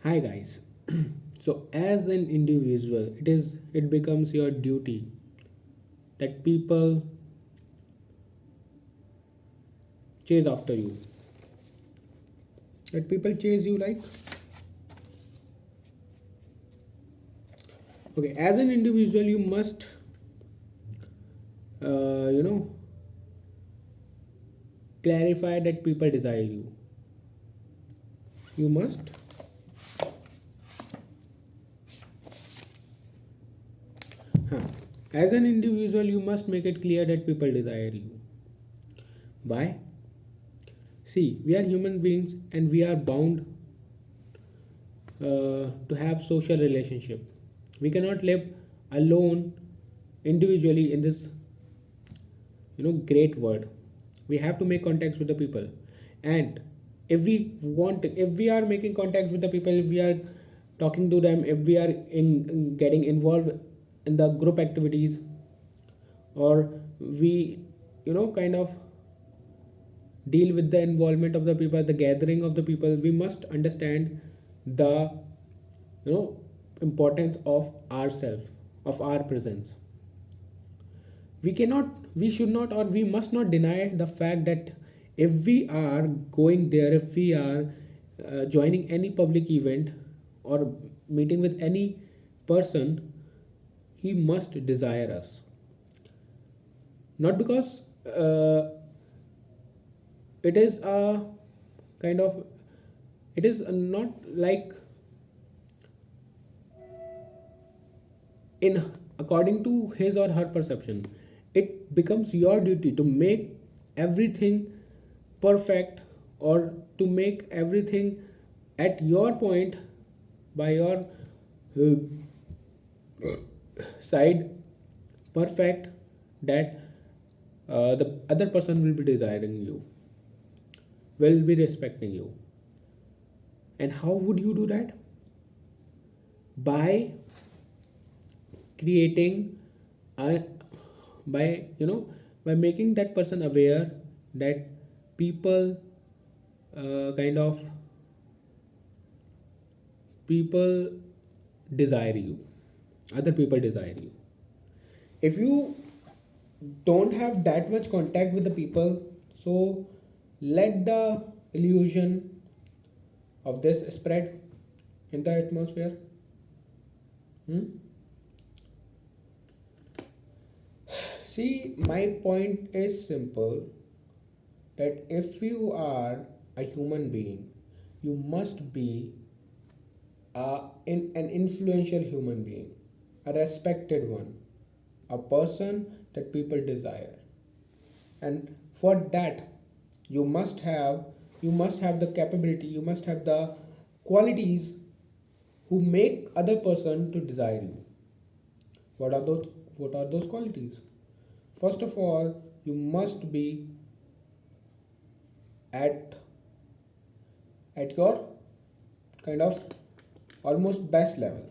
Hi guys. So as an individual, it becomes your duty that people chase after you. That people chase you like okay, as an individual you must uh, you know clarify that people desire you. You must huh. As an individual you must make it clear that people desire you. Why? See, we are human beings and we are bound to have social relationship. We cannot live alone individually in this great world. We have to make contacts with the people, and if we are making contact with the people, if we are talking to them, if we are in getting involved in the group activities, or we kind of deal with the involvement of the people, the gathering of the people, we must understand the you know importance of ourself, of our presence. We should not, or we must not deny the fact that if we are going there, if we are joining any public event or meeting with any person, he must desire us. Not because it is a kind of, it is not like in according to his or her perception. It becomes your duty to make everything perfect, or to make everything at your point, by your uh, side, perfect, that the other person will be desiring you, will be respecting you. And how would you do that? By creating a, by by making that person aware that people kind of people desire you, other people desire you. If you don't have that much contact with the people, so let the illusion of this spread in the atmosphere. Hmm? See, my point is simple, that if you are a human being, you must be an influential human being, a respected one, a person that people desire. And for that, you must have the capability, you must have the qualities who make other person to desire you. What are those qualities? First of all, you must be at your kind of almost best level.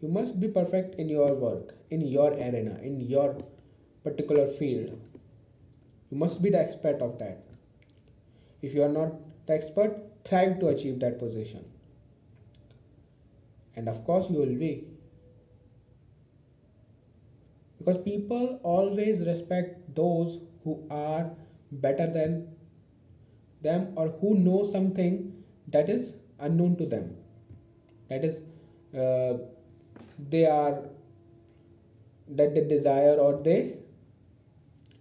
You must be perfect in your work, in your arena, in your particular field. You must be the expert of that. If you are not the expert, thrive to achieve that position. And of course, you will be. Because people always respect those who are better than them, or who know something that is unknown to them. That is, uh, they are, that they desire or they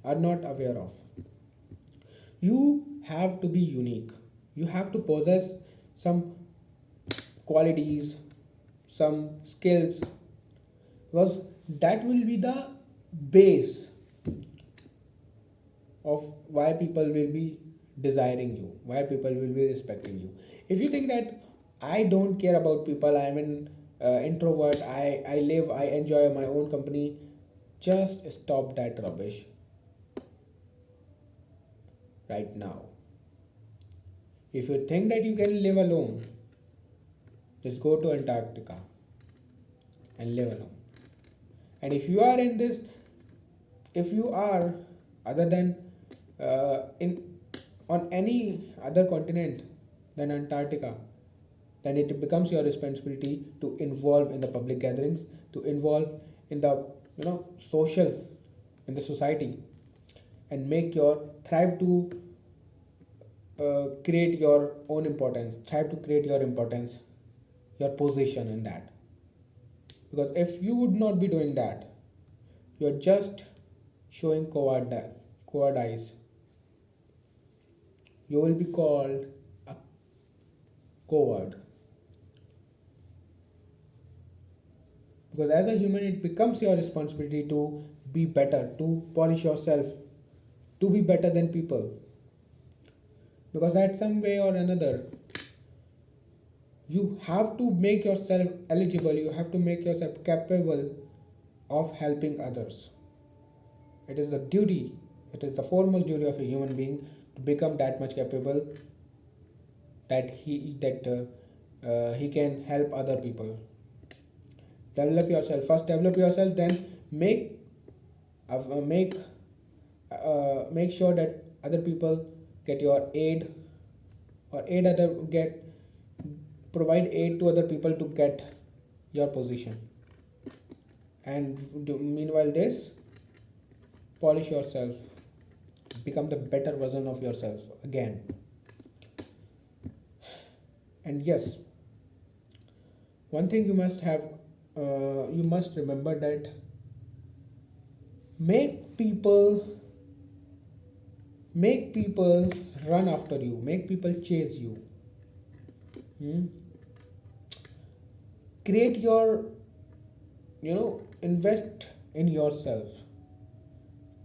are not aware of. You have to be unique. You have to possess some qualities, some skills, because that will be the base of why people will be desiring you, why people will be respecting you. If you think that I don't care about people, I'm an introvert, I live, I enjoy my own company, just stop that rubbish right now. If you think that you can live alone, just go to Antarctica and live alone. And if you are in this, if you are other than in on any other continent than Antarctica, then it becomes your responsibility to involve in the public gatherings, to involve in the social, in the society, and make your thrive to create your own importance, thrive to create your importance, your position in that. Because if you would not be doing that, you're just showing cowardice. You will be called a coward. Because as a human, it becomes your responsibility to be better, to polish yourself, to be better than people. Because at some way or another, you have to make yourself eligible, you have to make yourself capable of helping others. It is the duty, it is the foremost duty of a human being to become that much capable that he can help other people. Develop yourself first, develop yourself, then make make make sure that other people get your aid, or aid other get provide aid to other people to get your position. And meanwhile this, polish yourself, become the better version of yourself again. And yes, one thing you must have, you must remember that make people make people run after you, make people chase you. Hmm? Create your, invest in yourself,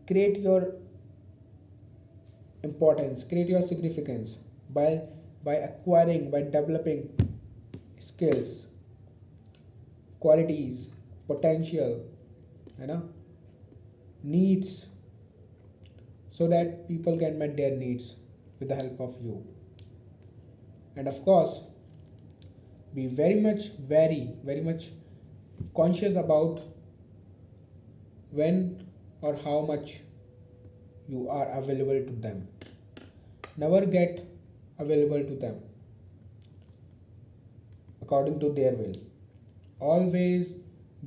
create your importance, create your significance by acquiring, by developing skills, qualities, potential, needs, so that people can meet their needs with the help of you. And of course, be very much conscious about when or how much you are available to them. Never get available to them according to their will. Always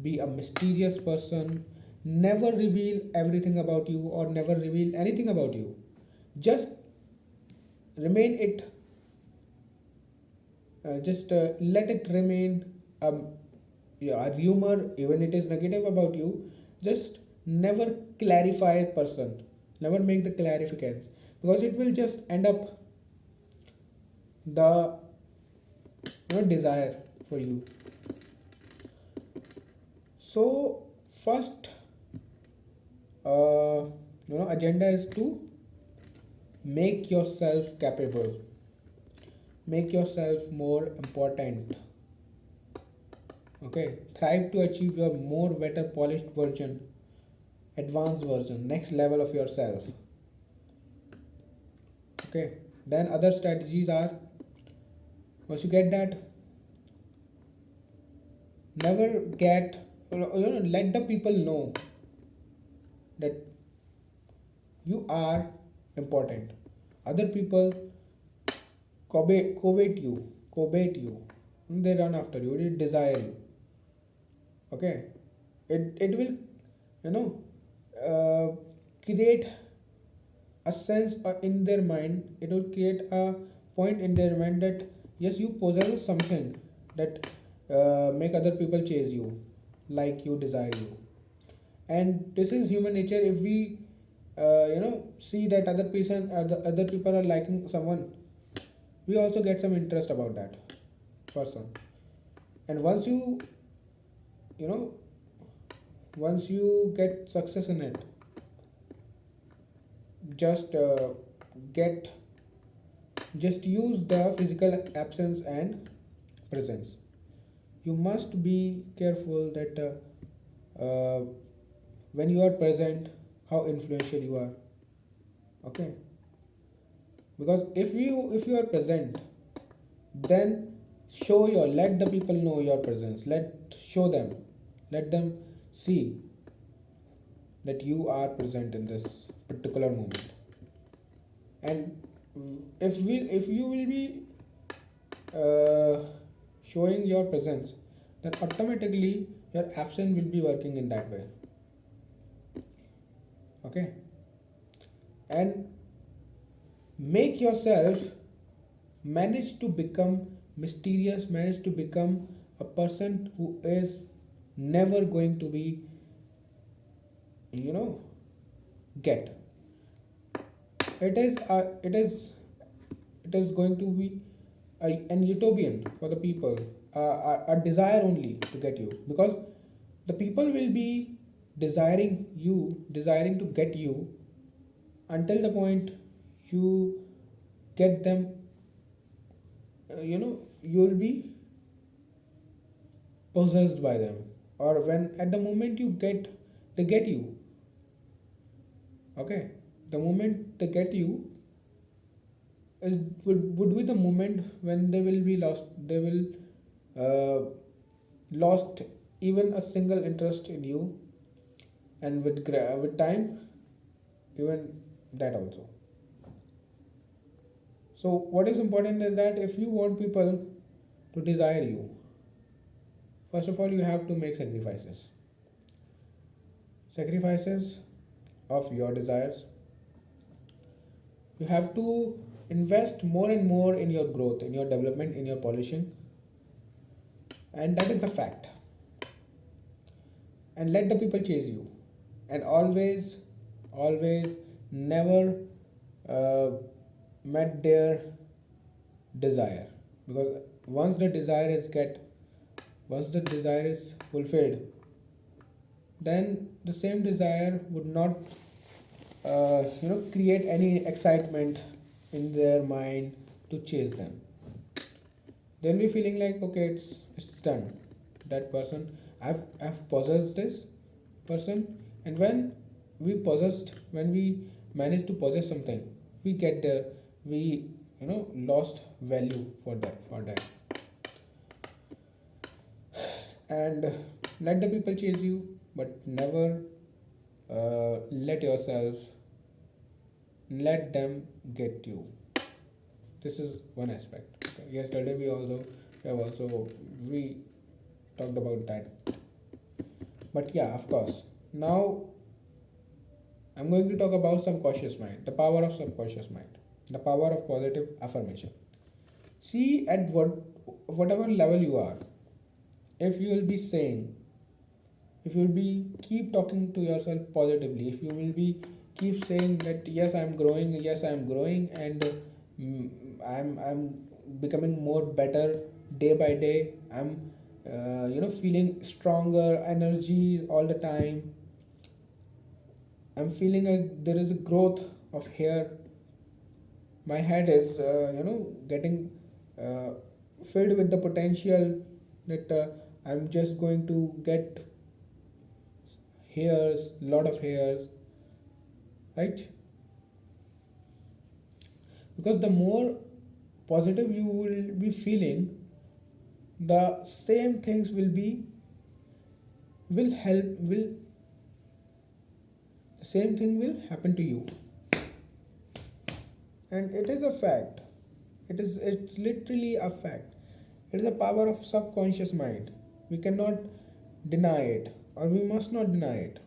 be a mysterious person. Never reveal everything about you or never reveal anything about you. Just remain it, just let it remain a rumor, even it is negative about you. Just never clarify a person, never make the clarifications, because it will just end up the desire for you. So first agenda is to make yourself capable, make yourself more important. Okay, thrive to achieve your more better polished version, advanced version, next level of yourself. Okay, then other strategies are, once you get that, never get, let the people know that you are important. Other people covet you, they run after you, they desire you. Okay, it will create a sense in their mind, it will create a point in their mind that yes, you possess something that make other people chase you, like you, desire you. And this is human nature. If we see that other people are liking someone, we also get some interest about that person. And you know once you get success in it, just get just use the physical absence and presence. You must be careful that when you are present, how influential you are. Okay, because if you are present, then let the people know your presence, let them see that you are present in this particular moment. And if you will be showing your presence, then automatically your absence will be working in that way. Okay, and make yourself manage to become mysterious, manage to become a person who is never going to be, you know, get. It is going to be an utopian for the people, a desire only to get you, because the people will be desiring to get you until the point you get them. You will be possessed by them, or when at the moment you get they get you. Okay, the moment they get you would be the moment when they will be lost. They will lost even a single interest in you, and with time, even that also. So what is important is that if you want people to desire you, first of all you have to make sacrifices of your desires. You have to invest more and more in your growth, in your development, in your polishing, and that is the fact. And let the people chase you, and always never uh, met their desire, because once the desire is fulfilled, then the same desire would not create any excitement in their mind to chase them. They'll be feeling like, okay, it's done. That person, I've possessed this person. And when we manage to possess something, we get there, we lost value for that. And let the people chase you, but never let them get you. This is one aspect. Okay. Yesterday we talked about that. But yeah, of course, now I'm going to talk about subconscious mind, the power of subconscious mind, the power of positive affirmation. See, at whatever level you are, if you will be saying, if you will be keep talking to yourself positively, if you will be keep saying that yes I'm growing, and I'm becoming more better day by day. I'm feeling stronger energy all the time. I'm feeling there is a growth of hair. My head is getting uh, filled with the potential that I'm just going to get hairs, lot of hairs, right? Because the more positive you will be feeling, the same things will help will the same thing will happen to you. And it is a fact. It's literally a fact. It is the power of subconscious mind. We cannot deny it, or we must not deny it.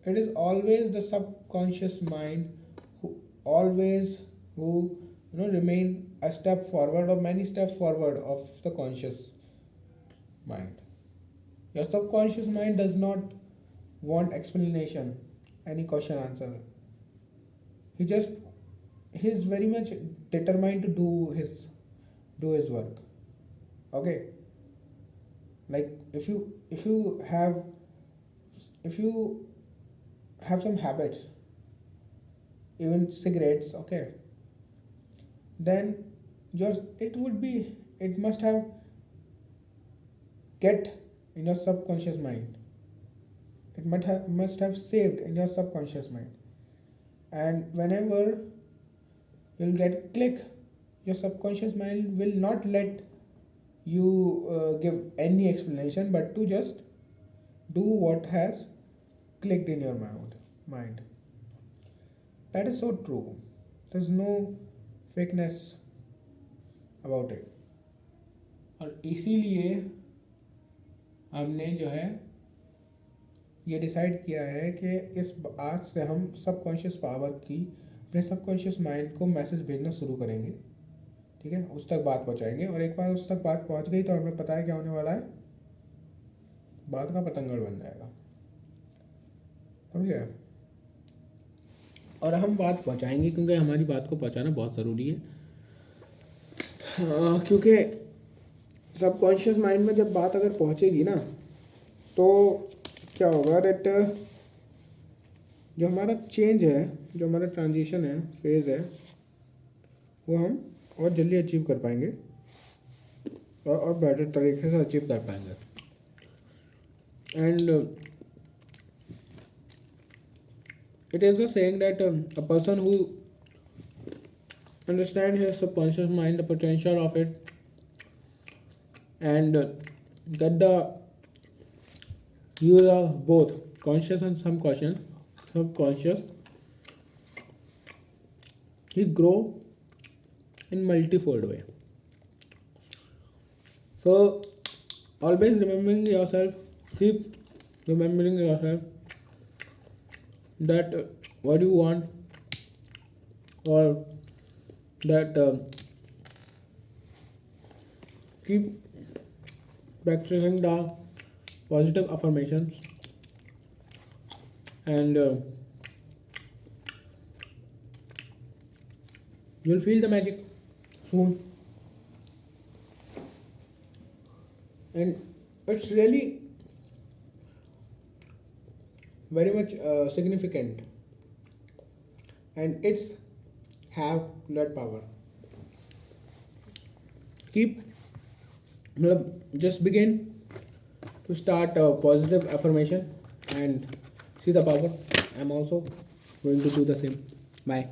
It is always the subconscious mind who always who remain a step forward or many steps forward of the conscious mind. Your subconscious mind does not want explanation, any question answer. He is very much determined to do his work. Okay, like if you have some habits, even cigarettes, okay, then your it must have get in your subconscious mind. It must have saved in your subconscious mind, and whenever you'll get click, your subconscious mind will not let you give any explanation, but to just do what has clicked in your mind. That is so true. There's no fakeness about it. और इसीलिए हमने जो है ये decide किया है कि इस आज से हम सबकॉन्शियस पावर की अपने सबकॉन्शियस माइंड को मैसेज भेजना शुरू करेंगे, ठीक है, उस तक बात पहुंचाएंगे। और एक बार उस तक बात पहुंच गई तो हमें पता है क्या होने वाला है, बात का पतंगड़ बन जाएगा, समझे। और हम बात पहुंचाएंगे क्योंकि हमारी बात को पहुंचाना बहुत ज़रूरी है। क्योंकि सबकॉन्शियस माइंड में जब बात अगर पहुंचेगी ना तो क्या होगा, डेट जो हमारा चेंज है, जो हमारा ट्रांजिशन है, फेज़ है, वो हम और जल्दी अचीव कर पाएंगे और बेटर तरीके से अचीव कर पाएंगे। And it is a saying that a person who understands his subconscious mind, the potential of it, and get the use of both conscious and subconscious, he grow in multifold way. So always remembering yourself, keep remembering yourself that what you want, or that keep practicing the positive affirmations, and you'll feel the magic soon. And it's really very much significant, and it's have that power. Keep just begin to start a positive affirmation and see the power. I'm also going to do the same. Bye.